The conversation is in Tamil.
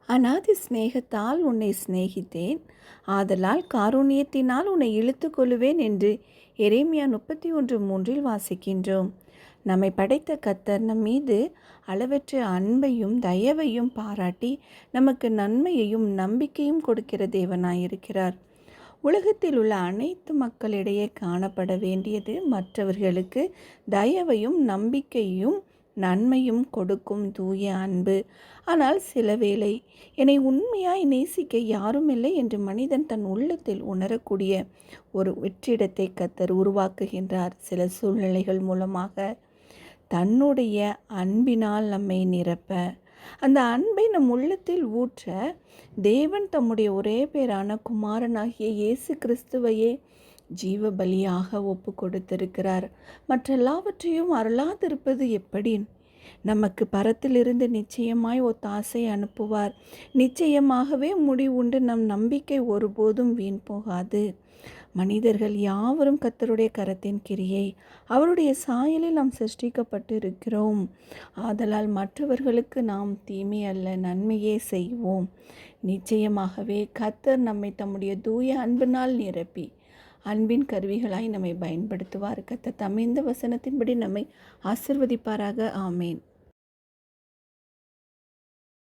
அநாதி சிநேகத்தால் உன்னை சிநேகித்தேன், ஆதலால் காருண்யத்தினால் உன்னை இழுத்து கொள்ளுவேன் என்று எரேமியா 31:3 வாசிக்கின்றோம். நம்மை படைத்த கர்த்தர் நம் மீது அளவற்ற அன்பையும் தயவையும் பாராட்டி நமக்கு நன்மையையும் நம்பிக்கையும் கொடுக்கிற தேவனாயிருக்கிறார். உலகத்தில் உள்ள அனைத்து மக்களிடையே காணப்பட வேண்டியது மற்றவர்களுக்கு தயவையும் நம்பிக்கையும் நன்மையும் கொடுக்கும் தூய அன்பு. ஆனால் சில வேளை என்னை உண்மையாய் நேசிக்க யாரும் இல்லை என்று மனிதன் தன் உள்ளத்தில் உணரக்கூடிய ஒரு வெற்றிடத்தை கர்த்தர் உருவாக்குகின்றார். சில சூழ்நிலைகள் மூலமாக தன்னுடைய அன்பினால் நம்மை நிரப்ப, அந்த அன்பை நம் உள்ளத்தில் ஊற்ற தேவன் தம்முடைய ஒரே பேரான குமாரனாகிய இயேசு கிறிஸ்துவையே ஜீவ பலியாக ஒப்பு கொடுத்திருக்கிறார். மற்றெல்லாவற்றையும் அருளாதிருப்பது எப்படி? நமக்கு பரத்திலிருந்து நிச்சயமாய் ஒத்தாசை அனுப்புவார். நிச்சயமாகவே முடிவுண்டு. நம் நம்பிக்கை ஒருபோதும் வீண் போகாது. மனிதர்கள் யாவரும் கர்த்தருடைய கரத்தின் கிரியை, அவருடைய சாயலில் நாம் சிருஷ்டிக்கப்பட்டு இருக்கிறோம். ஆதலால் மற்றவர்களுக்கு நாம் தீமை அல்ல நன்மையே செய்வோம். நிச்சயமாகவே கர்த்தர் நம்மை தம்முடைய தூய அன்பினால் நிரப்பி அன்பின் கருவிகளாய் நம்மை பயன்படுத்துவார். கர்த்தர் தம் இந்த வசனத்தின்படி நம்மை ஆசீர்வதிப்பாராக. ஆமேன்.